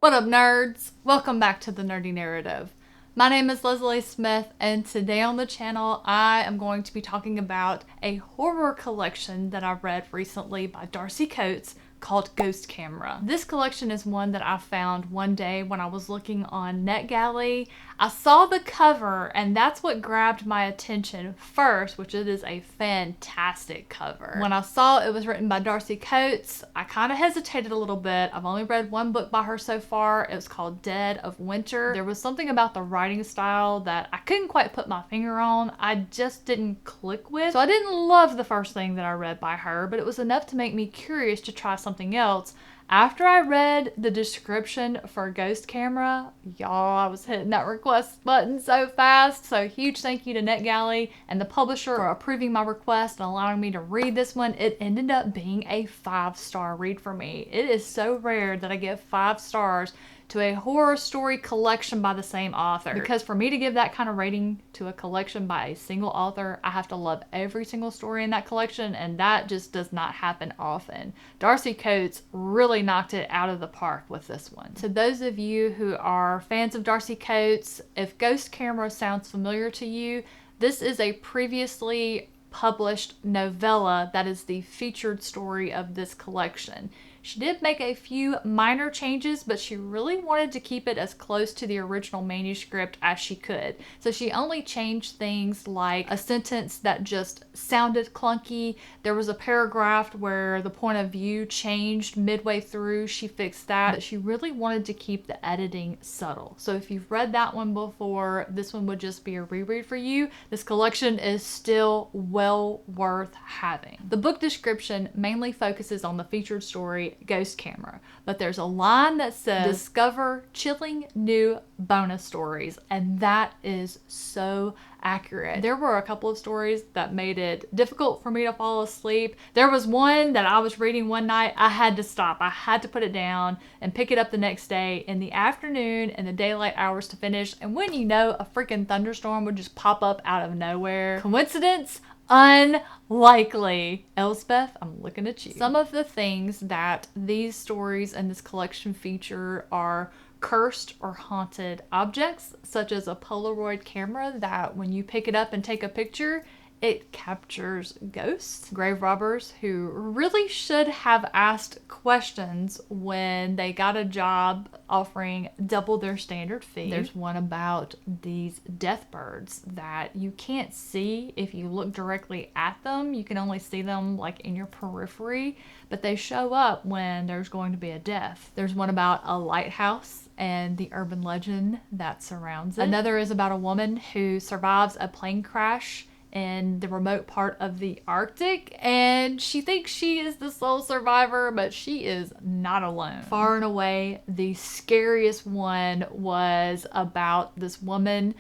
What up, nerds? Welcome back to the Nerdy Narrative. My name is Leslie Smith, and today on the channel I am going to be talking about a horror collection that I read recently by Darcy Coates called Ghost Camera. This collection is one that I found one day when I was looking on NetGalley. I saw the cover and that's what grabbed my attention first, which it is a fantastic cover. When I saw it was written by Darcy Coates, I kind of hesitated a little bit. I've only read one book by her so far. It was called Dead of Winter. There was something about the writing style that I couldn't quite put my finger on. I just didn't click with. So I didn't love the first thing that I read by her, but it was enough to make me curious to try something else. After I read the description for Ghost Camera, y'all, I was hitting that request button so fast. So huge thank you to NetGalley and the publisher for approving my request and allowing me to read this one. It ended up being a 5-star read for me. It is so rare that I give 5 stars to a horror story collection by the same author. Because for me to give that kind of rating to a collection by a single author, I have to love every single story in that collection, and that just does not happen often. Darcy Coates really knocked it out of the park with this one. To those of you who are fans of Darcy Coates, if Ghost Camera sounds familiar to you, this is a previously published novella that is the featured story of this collection. She did make a few minor changes, but she really wanted to keep it as close to the original manuscript as she could. So she only changed things like a sentence that just sounded clunky. There was a paragraph where the point of view changed midway through. She fixed that, but she really wanted to keep the editing subtle. So if you've read that one before, this one would just be a reread for you. This collection is still well worth having. The book description mainly focuses on the featured story Ghost Camera, but there's a line that says discover chilling new bonus stories, and that is so accurate. There were a couple of stories that made it difficult for me to fall asleep. There was one that I was reading one night. I had to stop. I had to put it down and pick it up the next day in the afternoon in the daylight hours to finish, and when you know, a freaking thunderstorm would just pop up out of nowhere. Coincidence? Unlikely. Elspeth, I'm looking at you. Some of the things that these stories and this collection feature are cursed or haunted objects, such as a Polaroid camera that when you pick it up and take a picture, it captures ghosts. Grave robbers who really should have asked questions when they got a job offering double their standard fee. There's one about these death birds that you can't see if you look directly at them. You can only see them like in your periphery, but they show up when there's going to be a death. There's one about a lighthouse and the urban legend that surrounds it. Another is about a woman who survives a plane crash in the remote part of the Arctic, and she thinks she is the sole survivor, but she is not alone. Far and away, the scariest one was about this woman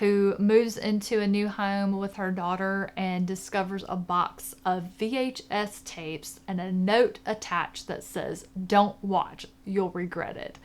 who moves into a new home with her daughter and discovers a box of VHS tapes and a note attached that says, "Don't watch, you'll regret it."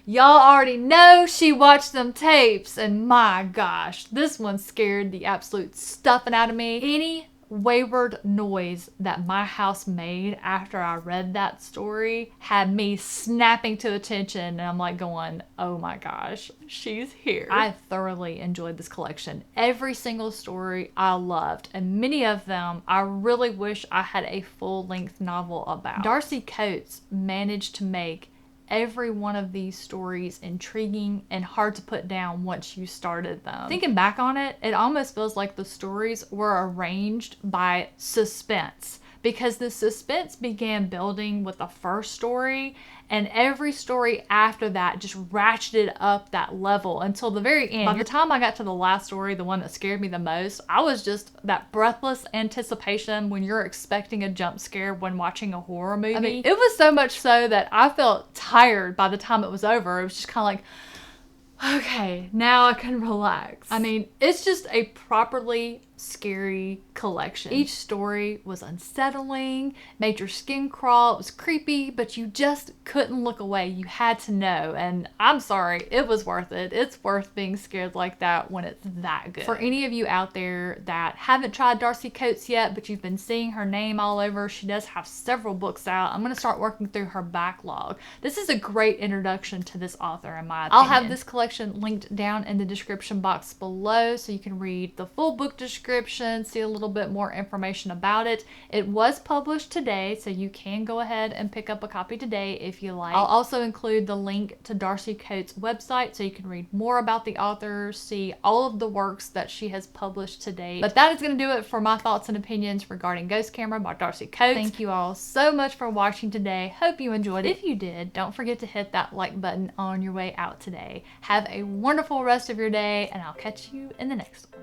Y'all already know she watched them tapes, and my gosh, this one scared the absolute stuffing out of me. Any wayward noise that my house made after I read that story had me snapping to attention, and I'm like going, oh my gosh, she's here. I thoroughly enjoyed this collection. Every single story I loved, and many of them I really wish I had a full-length novel about. Darcy Coates managed to make every one of these stories intriguing and hard to put down once you started them. Thinking back on it, it almost feels like the stories were arranged by suspense, because the suspense began building with the first story, and every story after that just ratcheted up that level until the very end. By the time I got to the last story, the one that scared me the most, I was just that breathless anticipation when you're expecting a jump scare when watching a horror movie. I mean, it was so much so that I felt tired by the time it was over. It was just kind of like, okay, now I can relax. I mean, it's just a properly scary collection. Each story was unsettling, made your skin crawl. It was creepy, but you just couldn't look away. You had to know. And I'm sorry, it was worth it. It's worth being scared like that when it's that good. For any of you out there that haven't tried Darcy Coates yet, but you've been seeing her name all over, she does have several books out. I'm going to start working through her backlog. This is a great introduction to this author in my opinion. I'll have this collection linked down in the description box below so you can read the full book description, see a little bit more information about it. It was published today, so you can go ahead and pick up a copy today if you like. I'll also include the link to Darcy Coates' website so you can read more about the author, see all of the works that she has published to date. But that is going to do it for my thoughts and opinions regarding Ghost Camera by Darcy Coates. Thank you all so much for watching today. Hope you enjoyed it. If you did, don't forget to hit that like button on your way out today. Have a wonderful rest of your day, and I'll catch you in the next one.